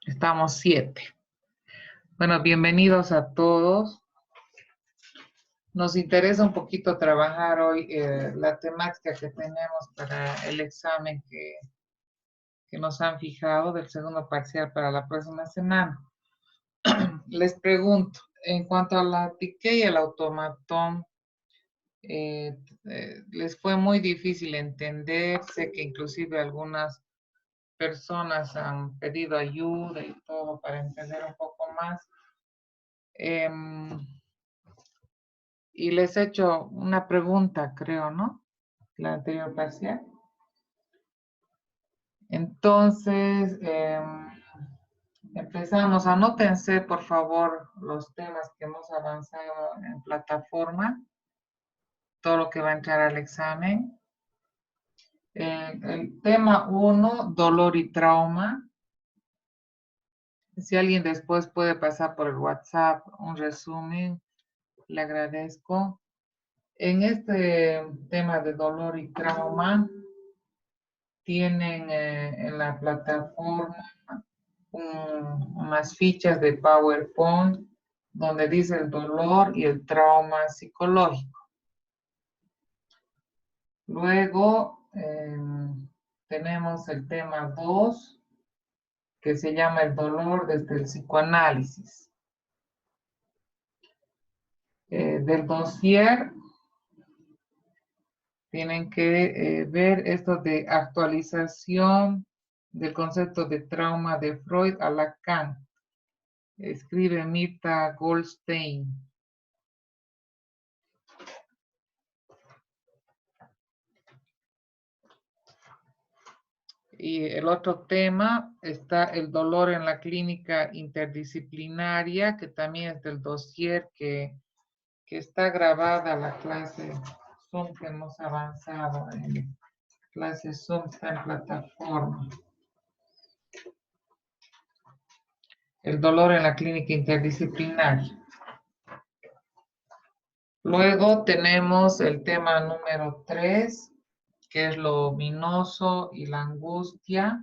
Estamos 7. Bueno, bienvenidos a todos. Nos interesa un poquito trabajar hoy la temática que tenemos para el examen que nos han fijado del segundo parcial para la próxima semana. Les pregunto, en cuanto a la TIC y el automatón, les fue muy difícil entender. Sé que inclusive algunas personas han pedido ayuda y todo para entender un poco más. Y les he hecho una pregunta, creo, ¿no? La anterior parcial. Entonces, empezamos. Anótense, por favor, los temas que hemos avanzado en plataforma, todo lo que va a entrar al examen. El tema 1, dolor y trauma. Si alguien después puede pasar por el WhatsApp un resumen, le agradezco. En este tema de dolor y trauma, tienen en la plataforma unas fichas de PowerPoint donde dice el dolor y el trauma psicológico. Luego tenemos el tema 2, que se llama el dolor desde el psicoanálisis. Del dossier tienen que ver esto de actualización del concepto de trauma de Freud a Lacan. Escribe Mirta Goldstein. Y el otro tema está el dolor en la clínica interdisciplinaria, que también es del dossier que está grabada la clase Zoom que hemos avanzado en clase Zoom, está en plataforma. El dolor en la clínica interdisciplinaria. Luego tenemos el tema número 3, que es lo ominoso y la angustia.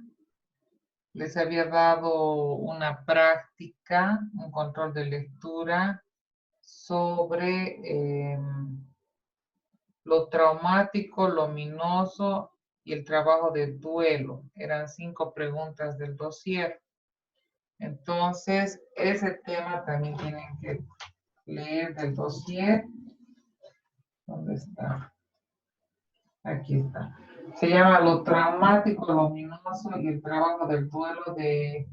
Les había dado una práctica, un control de lectura sobre lo traumático, lo ominoso y el trabajo de duelo. Eran 5 preguntas del dossier. Entonces, ese tema también tienen que leer del dossier. ¿Dónde está? Aquí está. Se llama Lo traumático, lo ominoso y el trabajo del duelo de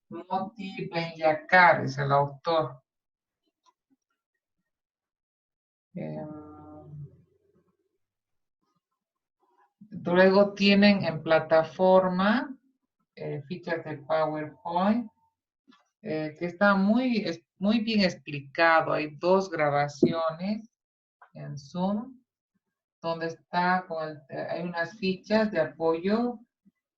Moti Benyakar, es el autor. Luego tienen en plataforma fichas de PowerPoint que está muy bien explicado. Hay 2 grabaciones en Zoom donde está hay unas fichas de apoyo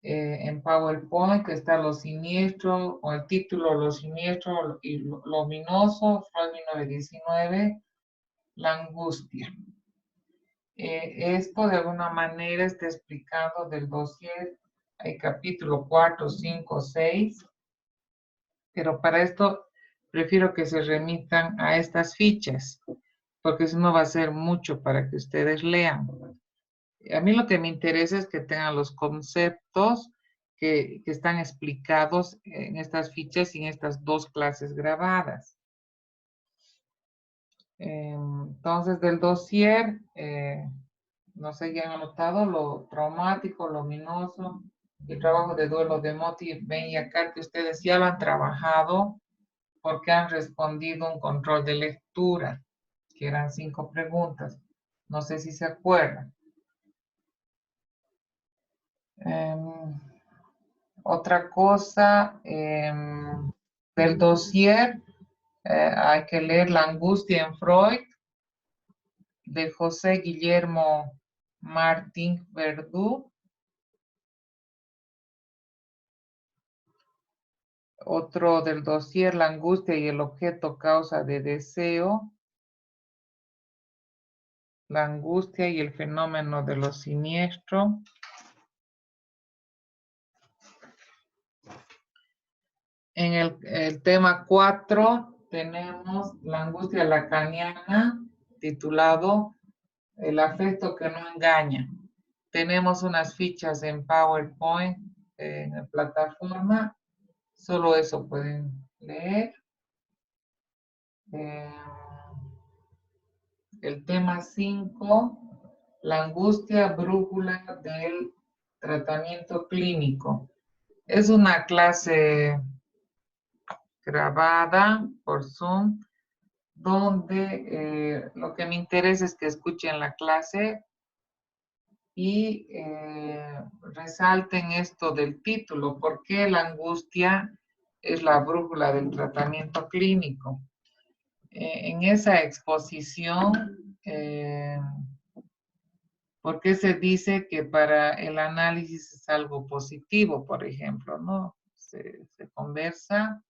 en PowerPoint que está lo siniestro, o el título Lo siniestro y lo ominoso, Freud 1919, la angustia. Esto de alguna manera está explicado del dossier, hay capítulo 4, 5, 6, pero para esto prefiero que se remitan a estas fichas, porque si no va a ser mucho para que ustedes lean. A mí lo que me interesa es que tengan los conceptos que están explicados en estas fichas y en estas 2 clases grabadas. Entonces, del dossier, no sé, ya han anotado lo traumático, lo ominoso, el trabajo de duelo de Moti Benyakar, que ustedes ya lo han trabajado porque han respondido un control de lectura, que eran 5 preguntas. No sé si se acuerdan. Otra cosa, del dossier, hay que leer La angustia en Freud, de José Guillermo Martín Verdú. Otro del dossier, La angustia y el objeto causa de deseo. La angustia y el fenómeno de lo siniestro. En el tema 4 tenemos la angustia lacaniana, titulado El afecto que no engaña. Tenemos unas fichas en PowerPoint en la plataforma. Solo eso pueden leer. Eh, el tema 5, la angustia brújula del tratamiento clínico. Es una clase grabada por Zoom donde lo que me interesa es que escuchen la clase y resalten esto del título, ¿por qué la angustia es la brújula del tratamiento clínico? En esa exposición, ¿por qué se dice que para el análisis es algo positivo, por ejemplo, ¿no? Se conversa.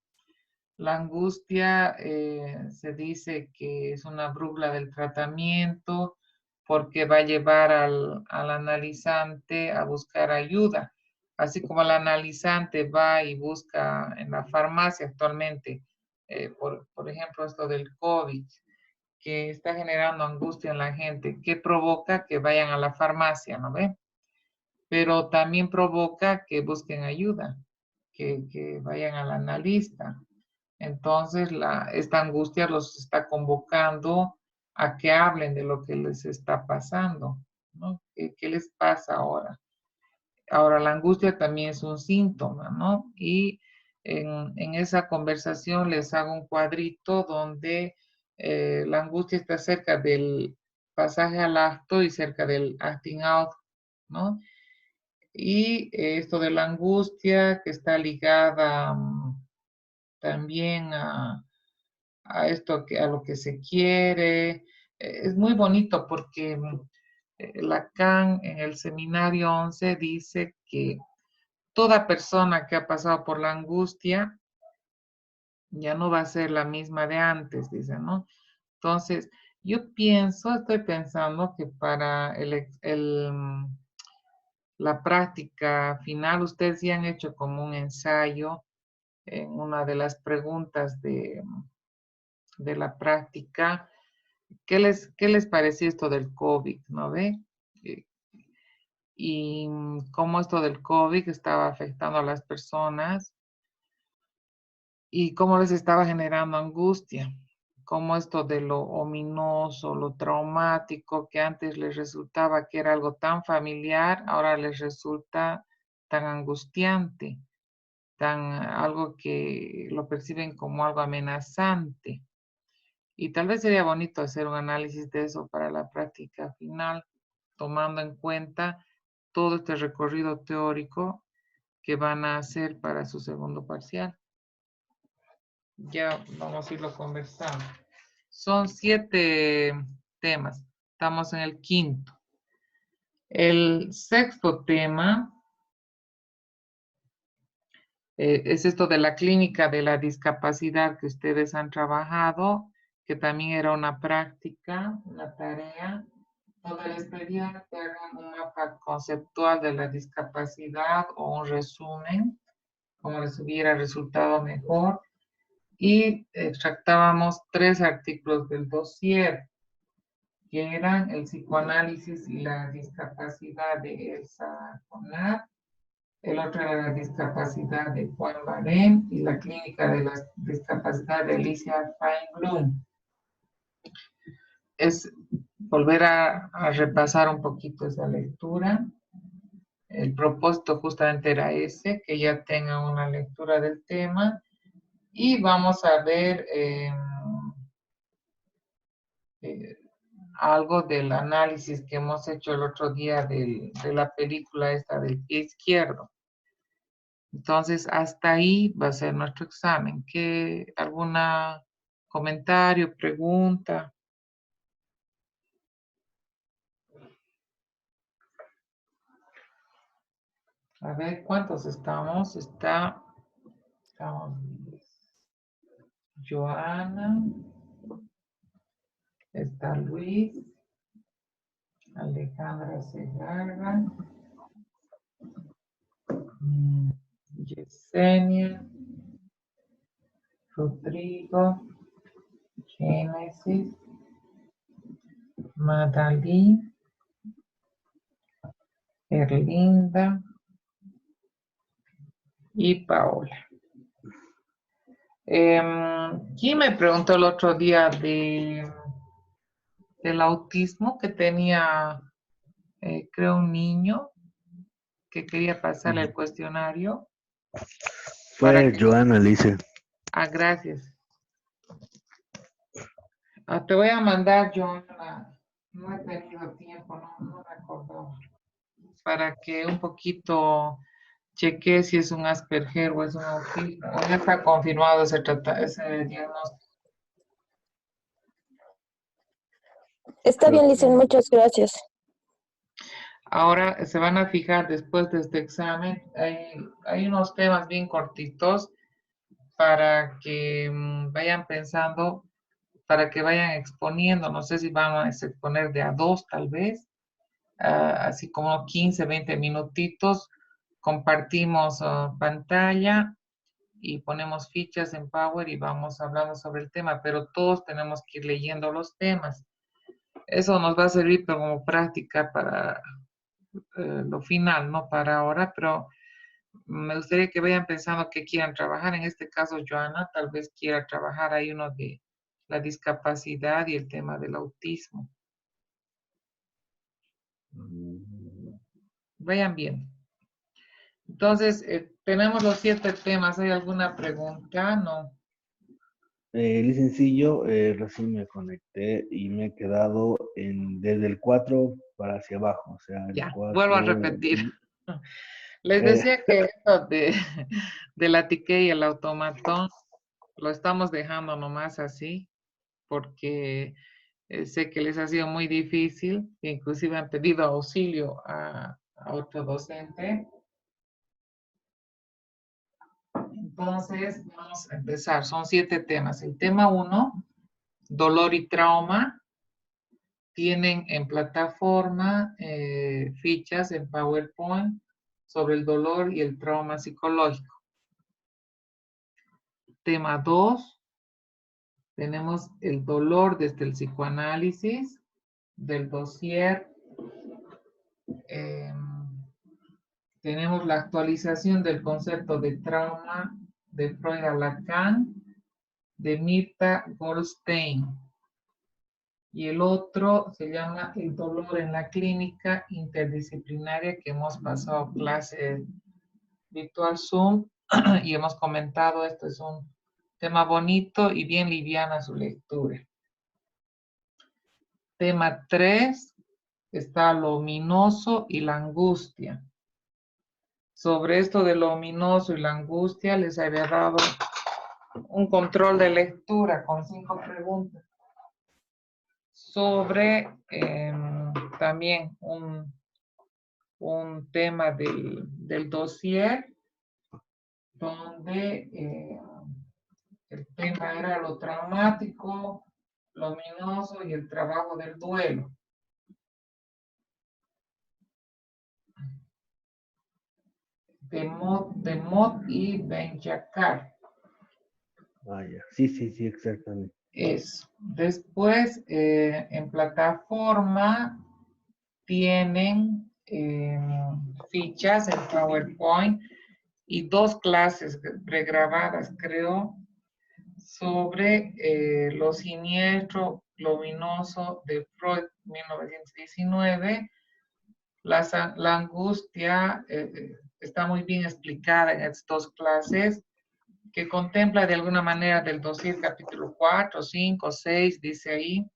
La angustia se dice que es una brújula del tratamiento porque va a llevar al analizante a buscar ayuda. Así como el analizante va y busca en la farmacia actualmente, por ejemplo, esto del COVID, que está generando angustia en la gente, que provoca que vayan a la farmacia, ¿no ve? Pero también provoca que busquen ayuda, que vayan al analista. Entonces, esta angustia los está convocando a que hablen de lo que les está pasando, ¿no? ¿Qué les pasa ahora? Ahora, la angustia también es un síntoma, ¿no? Y en esa conversación les hago un cuadrito donde la angustia está cerca del pasaje al acto y cerca del acting out, ¿no? Y esto de la angustia que está ligada también a esto a lo que se quiere. Es muy bonito porque Lacan en el seminario 11 dice que toda persona que ha pasado por la angustia ya no va a ser la misma de antes, dice, ¿no? Entonces, yo estoy pensando que para la práctica final, ustedes ya han hecho como un ensayo en una de las preguntas de la práctica. ¿Qué les pareció esto del COVID, no ve? Eh, Y cómo esto del COVID estaba afectando a las personas y cómo les estaba generando angustia, cómo esto de lo ominoso, lo traumático, que antes les resultaba que era algo tan familiar, ahora les resulta tan angustiante, algo que lo perciben como algo amenazante. Y tal vez sería bonito hacer un análisis de eso para la práctica final, tomando en cuenta todo este recorrido teórico que van a hacer para su segundo parcial. Ya vamos a irlo conversando. Son 7 temas. Estamos en el quinto. El sexto tema es esto de la clínica de la discapacidad que ustedes han trabajado, que también era una práctica, una tarea, donde les pedían que hagan un mapa conceptual de la discapacidad o un resumen, como les hubiera resultado mejor, y extractábamos 3 artículos del dossier, que eran el psicoanálisis y la discapacidad de Elsa Conat, el otro era la discapacidad de Juan Barén y la clínica de la discapacidad de Alicia Feinblum. Es volver a repasar un poquito esa lectura. El propósito justamente era ese, que ya tengan una lectura del tema. Y vamos a ver algo del análisis que hemos hecho el otro día de la película esta del pie izquierdo. Entonces, hasta ahí va a ser nuestro examen. ¿Alguna comentario, pregunta? A ver, ¿cuántos estamos? Estamos Joana, está Luis, Alejandra Segarra, Yesenia, Rodrigo, Génesis, Madalí, Erlinda y Paola. ¿Quién me preguntó el otro día del autismo que tenía, creo, un niño que quería pasarle el cuestionario? Fue Joana, Alicia. Ah, gracias. Te voy a mandar, Joana. No he tenido tiempo, no me acordaba. Para que un poquito cheque si es un Asperger o es un autismo. O ya está confirmado ese diagnóstico. Está bien, Licen, muchas gracias. Ahora se van a fijar después de este examen. Hay unos temas bien cortitos para que vayan pensando, para que vayan exponiendo. No sé si van a exponer de a dos tal vez, así como 15, 20 minutitos. Compartimos pantalla y ponemos fichas en Power y vamos hablando sobre el tema, pero todos tenemos que ir leyendo los temas. Eso nos va a servir como práctica para lo final, no para ahora, pero me gustaría que vayan pensando que quieran trabajar. En este caso, Joana tal vez quiera trabajar ahí uno de la discapacidad y el tema del autismo. Vayan bien. Entonces, tenemos los 7 temas. ¿Hay alguna pregunta? No. Sencillo, recién me conecté y me he quedado desde el 4 para hacia abajo. O sea, el Ya, 4. vuelvo a repetir. Les decía que esto de la tique y el automatón lo estamos dejando nomás así, porque sé que les ha sido muy difícil, inclusive han pedido auxilio a otro docente. Entonces, vamos a empezar. Son 7 temas. El tema 1, dolor y trauma. Tienen en plataforma fichas en PowerPoint sobre el dolor y el trauma psicológico. Tema 2, tenemos el dolor desde el psicoanálisis, del dossier. Tenemos la actualización del concepto de trauma de Freud a Lacan, de Mirta Goldstein. Y el otro se llama el dolor en la clínica interdisciplinaria, que hemos pasado clase virtual Zoom y hemos comentado, esto es un tema bonito y bien liviana su lectura. Tema 3 está lo ominoso y la angustia. Sobre esto de lo ominoso y la angustia les había dado un control de lectura con 5 preguntas. Sobre también un tema del dossier, donde el tema era lo traumático, lo ominoso y el trabajo del duelo. De Mott y Ben-Jacquard. Vaya, sí, exactamente. Eso. Después, en plataforma, tienen fichas en PowerPoint y 2 clases pregrabadas, creo, sobre lo siniestro, lo ominoso de Freud, 1919. La angustia está muy bien explicada en estas 2 clases, que contempla de alguna manera del dossier capítulo 4, 5, 6, dice ahí.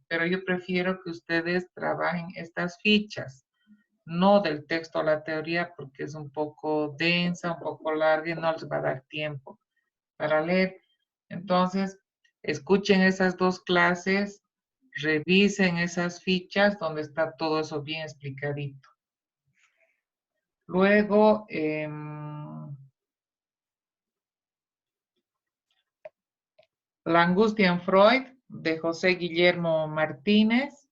Pero yo prefiero que ustedes trabajen estas fichas, no del texto a la teoría, porque es un poco densa, un poco larga y no les va a dar tiempo para leer. Entonces, escuchen esas 2 clases, revisen esas fichas donde está todo eso bien explicadito. Luego, La angustia en Freud, de José Guillermo Martínez.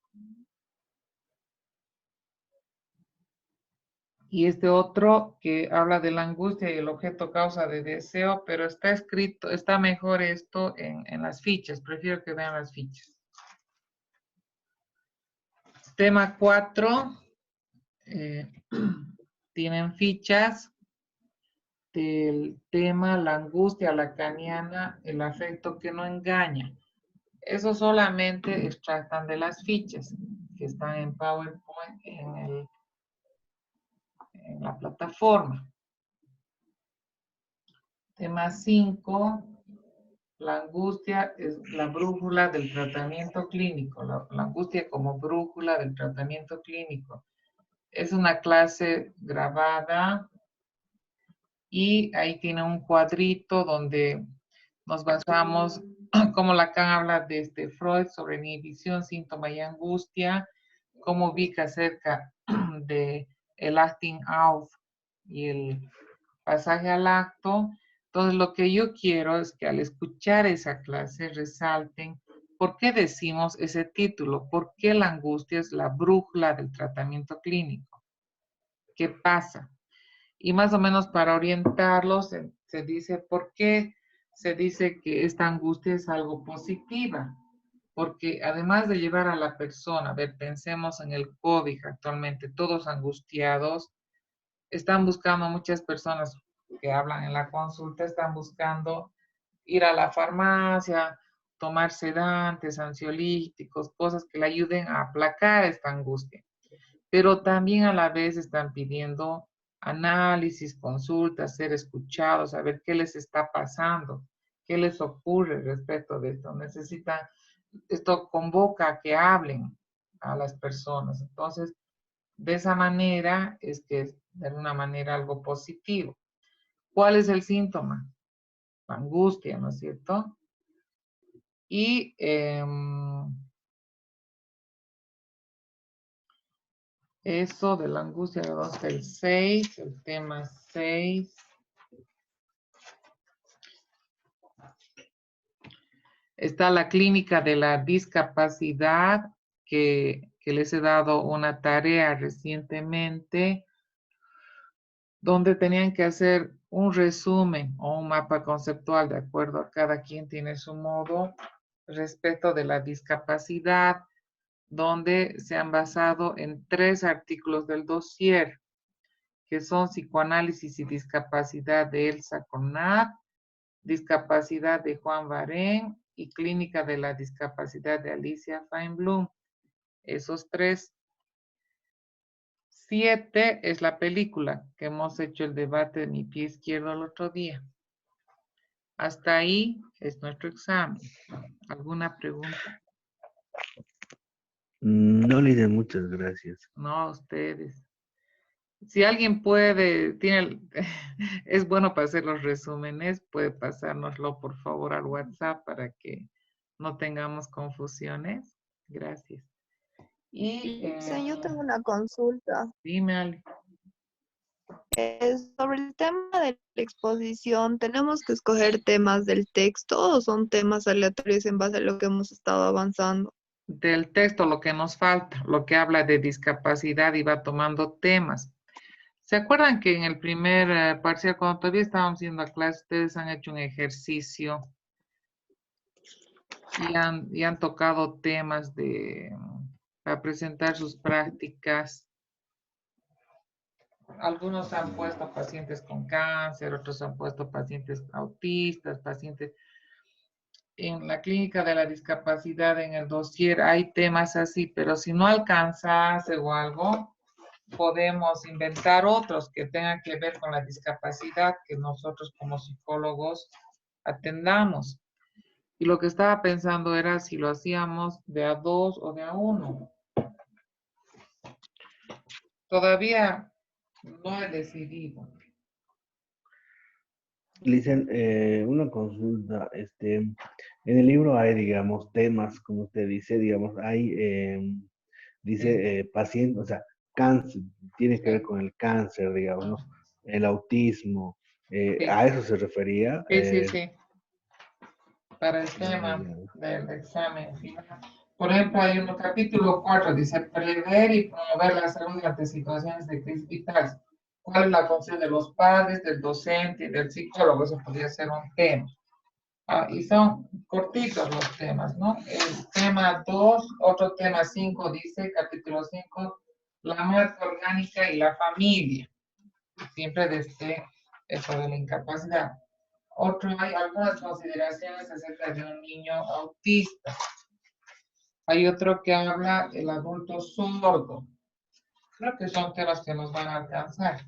Y este otro que habla de la angustia y el objeto causa de deseo, pero está escrito, está mejor esto en las fichas. Prefiero que vean las fichas. Tema 4. Tienen fichas del tema la angustia lacaniana, el afecto que no engaña. Eso solamente extractan de las fichas que están en PowerPoint en la plataforma. Tema 5. La angustia es la brújula del tratamiento clínico. La angustia como brújula del tratamiento clínico. Es una clase grabada y ahí tiene un cuadrito donde nos basamos, como Lacan habla desde Freud sobre inhibición, síntoma y angustia, cómo ubica acerca de el acting out y el pasaje al acto. Entonces, lo que yo quiero es que al escuchar esa clase resalten por qué decimos ese título, por qué la angustia es la brújula del tratamiento clínico. ¿Qué pasa? Y más o menos para orientarlos se dice por qué se dice que esta angustia es algo positiva. Porque además de llevar a la persona, a ver, pensemos en el COVID actualmente, todos angustiados, están buscando muchas personas que hablan en la consulta, están buscando ir a la farmacia, tomar sedantes, ansiolíticos, cosas que le ayuden a aplacar esta angustia. Pero también a la vez están pidiendo análisis, consultas, ser escuchados, saber qué les está pasando, qué les ocurre respecto de esto. Necesitan, esto convoca a que hablen a las personas. Entonces, de esa manera es que es de alguna manera algo positivo. ¿Cuál es el síntoma? La angustia, ¿no es cierto? Y eso de la angustia, vamos al 6, el tema 6. Está la clínica de la discapacidad, que les he dado una tarea recientemente, donde tenían que hacer un resumen o un mapa conceptual, de acuerdo a cada quien tiene su modo, respecto de la discapacidad, donde se han basado en 3 artículos del dossier, que son Psicoanálisis y Discapacidad de Elsa Conat, Discapacidad de Juan Barén y Clínica de la Discapacidad de Alicia Feinblum. Esos 3. 7 es la película que hemos hecho el debate de Mi pie izquierdo el otro día. Hasta ahí es nuestro examen. ¿Alguna pregunta? No, líder, muchas gracias. No, a ustedes. Si alguien puede, es bueno para hacer los resúmenes, puede pasárnoslo por favor al WhatsApp para que no tengamos confusiones. Gracias. Y Yo tengo una consulta. dime, Ale. Sobre el tema de la exposición, ¿tenemos que escoger temas del texto o son temas aleatorios en base a lo que hemos estado avanzando? Del texto, lo que nos falta, lo que habla de discapacidad y va tomando temas. ¿Se acuerdan que en el primer parcial, cuando todavía estábamos haciendo la clase, ustedes han hecho un ejercicio y han tocado temas para presentar sus prácticas? Algunos han puesto pacientes con cáncer, otros han puesto pacientes autistas, pacientes en la clínica de la discapacidad, en el dossier hay temas así, pero si no alcanzase o algo, podemos inventar otros que tengan que ver con la discapacidad que nosotros como psicólogos atendamos. Y lo que estaba pensando era si lo hacíamos de a 2 o de a 1. Todavía no he decidido. Licen, una consulta, en el libro hay, digamos, temas, como usted dice, digamos, hay, dice, paciente, o sea, cáncer, tiene que ver con el cáncer, digamos, ¿no? El autismo, Sí. ¿a eso se refería? Sí. Para el tema del examen final. Por ejemplo, hay un capítulo 4, dice prever y promover la salud ante situaciones de crisis vital. ¿Cuál es la función de los padres, del docente y del psicólogo? Eso podría ser un tema. Y son cortitos los temas, ¿no? El tema 2, otro tema 5 dice, capítulo 5, la marca orgánica y la familia. Siempre desde eso de la incapacidad. Otro, hay algunas consideraciones acerca de un niño autista. Hay otro que habla del adulto sordo. Creo que son temas que nos van a alcanzar.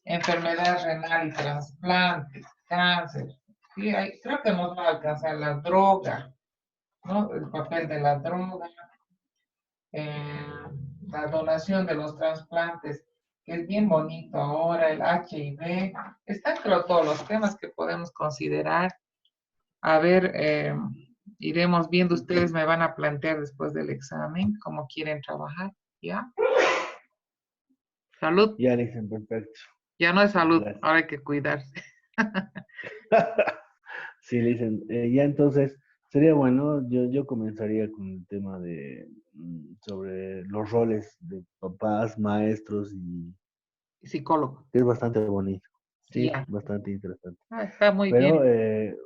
Enfermedad renal y trasplante, cáncer. Sí, creo que nos va a alcanzar la droga, ¿no? El papel de la droga, eh, la donación de los trasplantes, que es bien bonito ahora, el HIV. Están creo todos los temas que podemos considerar. A ver, iremos viendo, ustedes me van a plantear después del examen cómo quieren trabajar, ¿ya? Salud. Ya, dicen, perfecto. Ya no es salud, Gracias. ahora hay que cuidarse. Sí, dicen, ya entonces, sería bueno, yo comenzaría con el tema de sobre los roles de papás, maestros, y Psicólogo. que es bastante bonito. Sí, Ya. bastante interesante. Está muy Pero bien.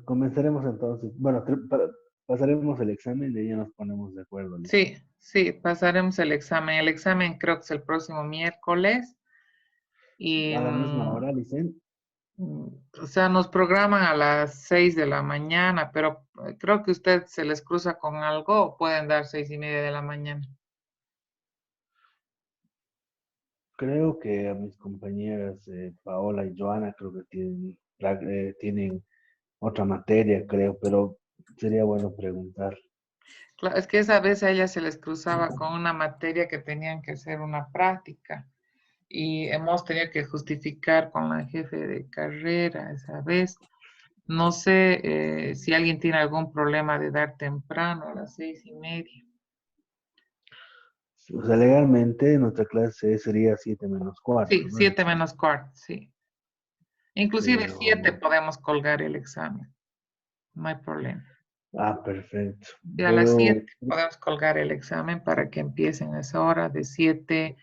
comenzaremos entonces, bueno, pasaremos el examen y de ahí ya nos ponemos de acuerdo. ¿Listo? Sí, sí, pasaremos el examen. El examen creo que es el próximo miércoles. Y, A la misma hora, dicen. o sea, nos programan a las 6 de la mañana, pero creo que usted se les cruza con algo o pueden dar 6:30 de la mañana. Creo que a mis compañeras Paola y Joana creo que tienen otra materia, creo, pero sería bueno preguntar. Claro, es que esa vez a ellas se les cruzaba con una materia que tenían que hacer una práctica y hemos tenido que justificar con la jefe de carrera esa vez. No sé si alguien tiene algún problema de dar temprano a las 6:30. O sea, legalmente nuestra clase sería 7 menos cuarto, Sí, ¿no? 7:15, sí. Inclusive Pero, 7 podemos colgar el examen, no hay problema. perfecto. Y a las 7 Pero, podemos colgar el examen para que empiecen a esa hora de 7.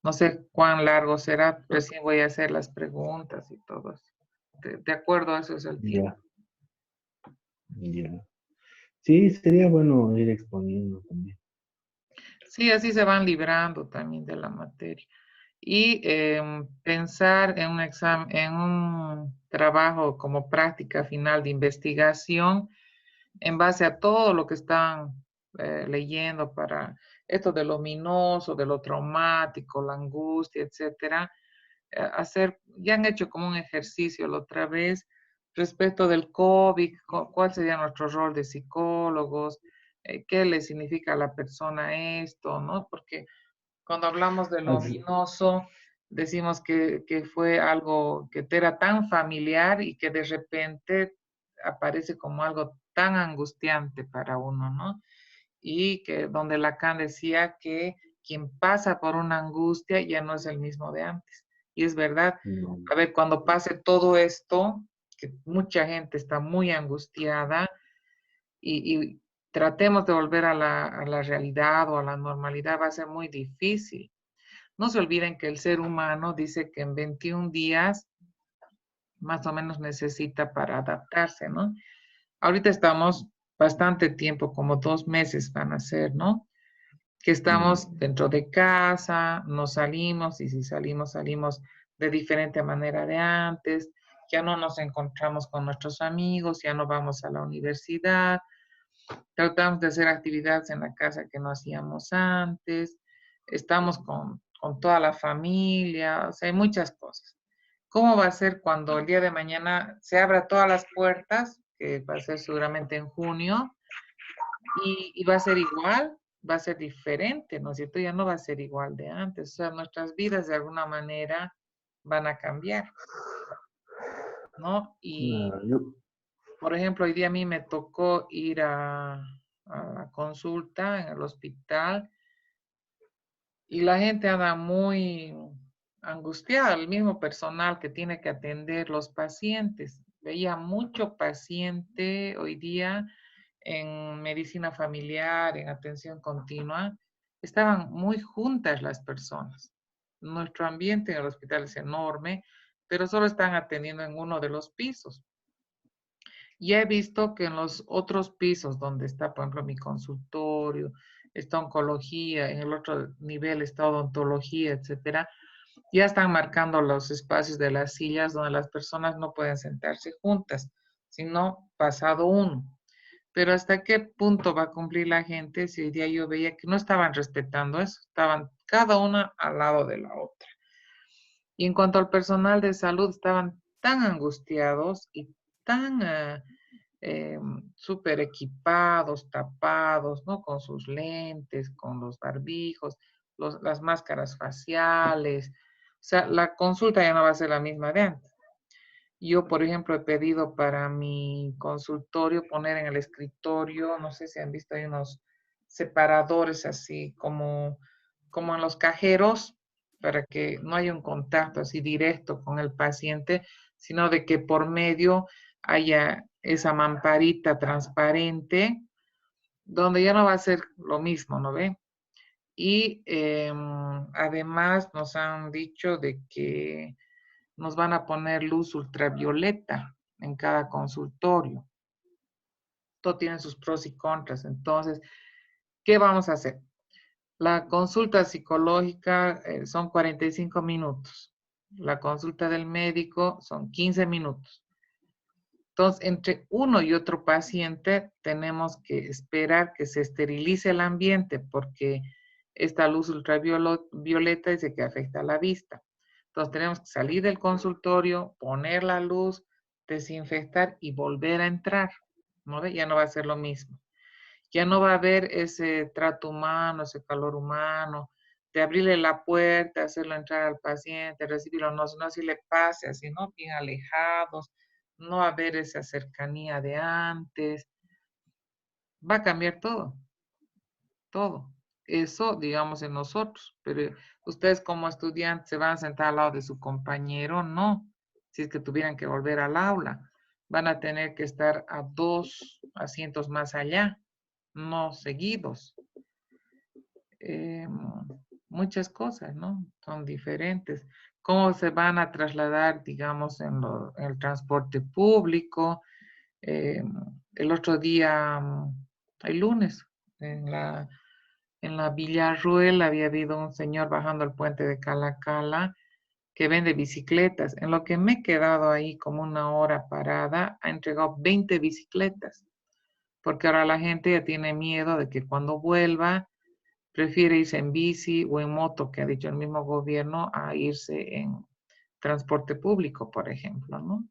No sé cuán largo será, recién voy a hacer las preguntas y todo eso. De acuerdo a eso es el tiempo. ya, ya. Sí, sería bueno ir exponiendo también. Sí, así se van librando también de la materia. Y pensar en un examen, en un trabajo como práctica final de investigación en base a todo lo que están leyendo para esto de lo ominoso, de lo traumático, la angustia, etcétera, ya han hecho como un ejercicio la otra vez respecto del COVID, cuál sería nuestro rol de psicólogos, qué le significa a la persona esto, ¿no? Porque cuando hablamos de lo Así- ominoso, decimos que fue algo que te era tan familiar y que de repente aparece como algo tan angustiante para uno, ¿no? Y que donde Lacan decía que quien pasa por una angustia ya no es el mismo de antes. Y es verdad, no, a ver, cuando pase todo esto, que mucha gente está muy angustiada y tratemos de volver a la realidad o a la normalidad, va a ser muy difícil. No se olviden que el ser humano dice que en 21 días más o menos necesita para adaptarse, ¿no? Ahorita estamos bastante tiempo, como 2 meses van a ser, ¿no? Que estamos dentro de casa, no salimos y si salimos, salimos de diferente manera de antes, ya no nos encontramos con nuestros amigos, ya no vamos a la universidad, tratamos de hacer actividades en la casa que no hacíamos antes, estamos con toda la familia, o sea, hay muchas cosas. ¿Cómo va a ser cuando el día de mañana se abra todas las puertas, que va a ser seguramente en junio, y va a ser igual, va a ser diferente, ¿no es cierto? Ya no va a ser igual de antes, o sea, nuestras vidas de alguna manera van a cambiar, ¿no? Y, yo, por ejemplo, hoy día a mí me tocó ir a la consulta en el hospital y la gente anda muy angustiada, el mismo personal que tiene que atender los pacientes. Veía mucho paciente hoy día en medicina familiar, en atención continua. Estaban muy juntas las personas. nuestro ambiente en el hospital es enorme, pero solo están atendiendo en uno de los pisos. Ya he visto que en los otros pisos donde está, por ejemplo, mi consultorio, está oncología, en el otro nivel está odontología, etcétera, ya están marcando los espacios de las sillas donde las personas no pueden sentarse juntas, sino pasado uno. Pero ¿hasta qué punto va a cumplir la gente si hoy día yo veía que no estaban respetando eso? Estaban cada una al lado de la otra. Y en cuanto al personal de salud, estaban tan angustiados y tan súper equipados, tapados, ¿no? Con sus lentes, con los barbijos, las máscaras faciales. O sea, la consulta ya no va a ser la misma de antes. Yo, por ejemplo, he pedido para mi consultorio poner en el escritorio, no sé si han visto, hay unos separadores así como en los cajeros, para que no haya un contacto así directo con el paciente, sino de que por medio haya esa mamparita transparente, donde ya no va a ser lo mismo, ¿no ve? Y además nos han dicho de que nos van a poner luz ultravioleta en cada consultorio. Todo tiene sus pros y contras. Entonces, ¿qué vamos a hacer? La consulta psicológica son 45 minutos. La consulta del médico son 15 minutos. Entonces, entre uno y otro paciente tenemos que esperar que se esterilice el ambiente porque esta luz ultravioleta dice que afecta a la vista. Entonces, tenemos que salir del consultorio, poner la luz, desinfectar y volver a entrar, ¿no ve? Ya no va a ser lo mismo. Ya no va a haber ese trato humano, ese calor humano, de abrirle la puerta, hacerlo entrar al paciente, recibirlo, no si le pase así, ¿no? Bien alejados, no va a haber esa cercanía de antes. Va a cambiar todo, todo. Eso, digamos, en nosotros, pero ustedes como estudiantes se van a sentar al lado de su compañero, no, si es que tuvieran que volver al aula, van a tener que estar a 2 asientos más allá, no seguidos. Muchas cosas, ¿no? Son diferentes. ¿Cómo se van a trasladar, digamos, en el transporte público? El otro día, el lunes, en la Villarruel había habido un señor bajando el puente de Calacala que vende bicicletas. En lo que me he quedado ahí como una hora parada, ha entregado 20 bicicletas, porque ahora la gente ya tiene miedo de que cuando vuelva prefiere irse en bici o en moto, que ha dicho el mismo gobierno, a irse en transporte público, por ejemplo, ¿no?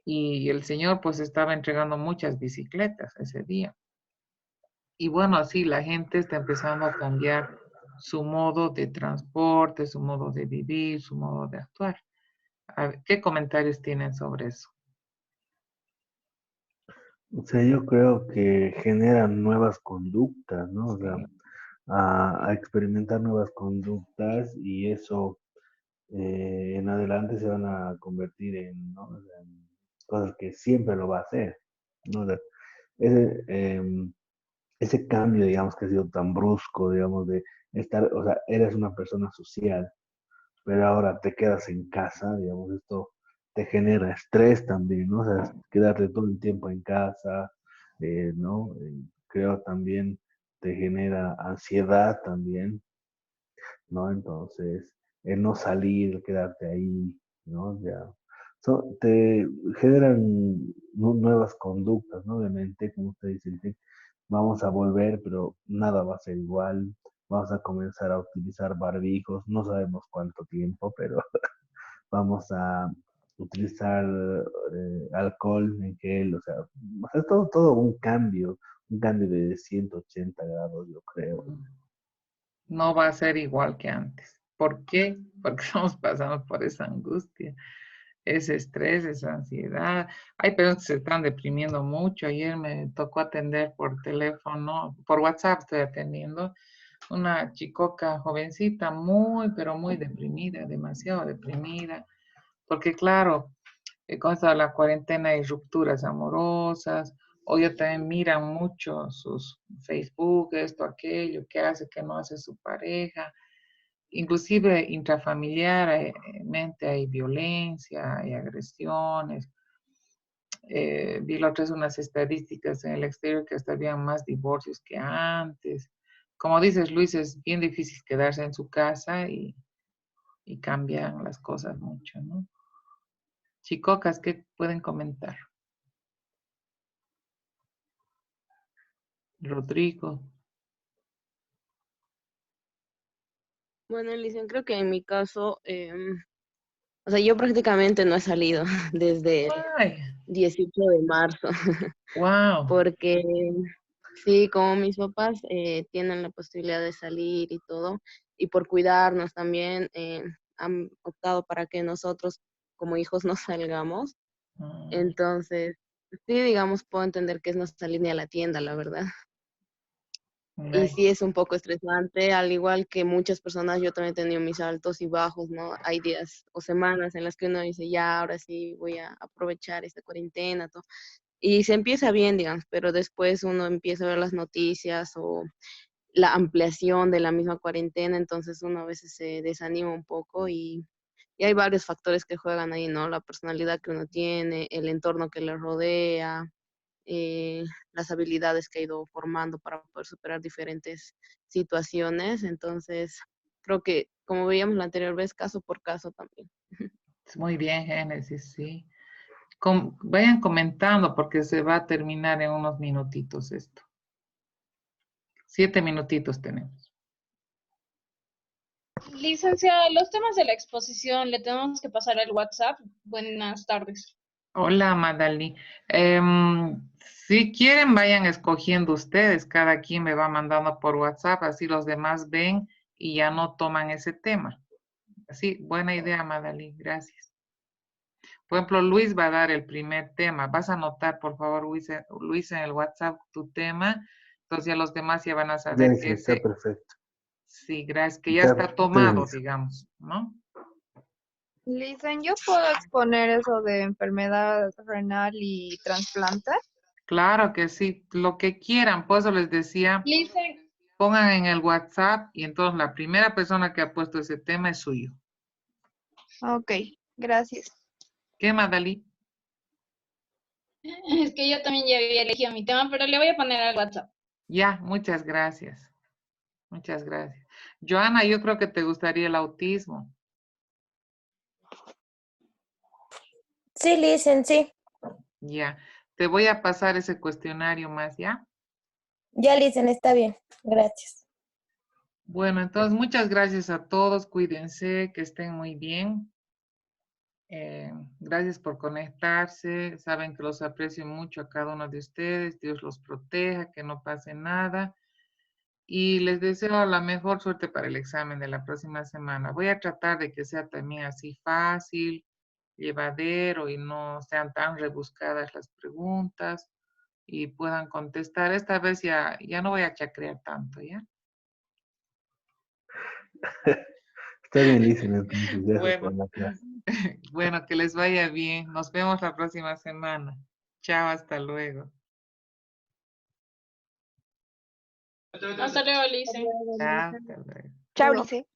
Y el señor pues estaba entregando muchas bicicletas ese día. Y bueno, así la gente está empezando a cambiar su modo de transporte, su modo de vivir, su modo de actuar. A ver, ¿qué comentarios tienen sobre eso? O sea, yo creo que generan nuevas conductas, ¿no? O sea, Sí. a experimentar nuevas conductas y eso en adelante se van a convertir en, ¿no? O sea, en cosas que siempre lo va a hacer, ¿no? O sea, ese, ese cambio, digamos, que ha sido tan brusco, digamos, de estar, o sea, eres una persona social, pero ahora te quedas en casa, digamos, esto te genera estrés también, ¿no? O sea, quedarte todo el tiempo en casa, ¿no? Creo también te genera ansiedad también, ¿no? Entonces, el no salir, el quedarte ahí, ¿no? Ya, te generan nuevas conductas, ¿no? Obviamente, como usted dice, vamos a volver, pero nada va a ser igual. Vamos a comenzar a utilizar barbijos, no sabemos cuánto tiempo, pero vamos a utilizar alcohol en gel, o sea, es todo un cambio de 180 grados, yo creo. No va a ser igual que antes. ¿Por qué? Porque estamos pasando por esa angustia, ese estrés, esa ansiedad. Hay personas que se están deprimiendo mucho. Ayer me tocó atender por teléfono, por WhatsApp estoy atendiendo, una chicoca jovencita muy, pero muy deprimida, demasiado deprimida, porque claro, con esto de la cuarentena hay rupturas amorosas, o ya también miran mucho sus Facebook, esto, aquello, qué hace, qué no hace su pareja, inclusive intrafamiliarmente hay violencia, hay agresiones. Vi la otra vez unas estadísticas en el exterior que hasta habían más divorcios que antes. Como dices, Luis, es bien difícil quedarse en su casa y cambian las cosas mucho, ¿no? Chicocas, ¿qué pueden comentar? Rodrigo. Bueno, Licen, creo que en mi caso, o sea, yo prácticamente no he salido desde el Ay, 18 de marzo, wow. porque sí, como mis papás tienen la posibilidad de salir y todo, y por cuidarnos también, han optado para que nosotros como hijos no salgamos. Entonces, sí, digamos, puedo entender que es no salir ni a la tienda, la verdad. Y sí es un poco estresante, al igual que muchas personas, yo también he tenido mis altos y bajos, ¿no? Hay días o semanas en las que uno dice, ya, ahora sí voy a aprovechar esta cuarentena, todo. Y se empieza bien, digamos, pero después uno empieza a ver las noticias o la ampliación de la misma cuarentena, entonces uno a veces se desanima un poco y hay varios factores que juegan ahí, ¿no? La personalidad que uno tiene, el entorno que le rodea, eh, las habilidades que ha ido formando para poder superar diferentes situaciones. Entonces, creo que, como veíamos la anterior vez, caso por caso también. Muy bien, Génesis, sí. Vayan comentando porque se va a terminar en unos minutitos esto. 7 minutitos tenemos. Licenciada, los temas de la exposición le tenemos que pasar al WhatsApp. Buenas tardes. Hola, Madalí. Si quieren, vayan escogiendo ustedes. Cada quien me va mandando por WhatsApp, así los demás ven y ya no toman ese tema. Sí, buena idea, Madalí. Gracias. Por ejemplo, Luis va a dar el primer tema. Vas a anotar, por favor, Luis, en el WhatsApp tu tema. Entonces ya los demás ya van a saber que Está ese, perfecto. sí, gracias, que ya está tomado, digamos, ¿no? Listen, ¿yo puedo exponer eso de enfermedad renal y trasplante? Claro que sí, lo que quieran. Por eso les decía, Listen, pongan en el WhatsApp y entonces la primera persona que ha puesto ese tema es suyo. Ok, gracias. ¿Qué, Madalí? es que yo también ya había elegido mi tema, pero le voy a poner al WhatsApp. Ya, muchas gracias. Muchas gracias. Joana, yo creo que te gustaría el autismo. Sí, Licen, sí. Ya, te voy a pasar ese cuestionario más, ¿ya? Ya, Licen, está bien. Gracias. Bueno, entonces muchas gracias a todos. Cuídense, que estén muy bien. Gracias por conectarse. Saben que los aprecio mucho a cada uno de ustedes. Dios los proteja, que no pase nada. Y les deseo la mejor suerte para el examen de la próxima semana. Voy a tratar de que sea también así fácil, llevadero y no sean tan rebuscadas las preguntas y puedan contestar. Esta vez ya no voy a chacrear tanto, ¿ya? Está bien, Licen, entonces, gracias por Bueno, la clase. bueno, que les vaya bien. Nos vemos la próxima semana. Chao, hasta luego. Hasta luego, Listen. Chao, hasta luego. Chao, Lice.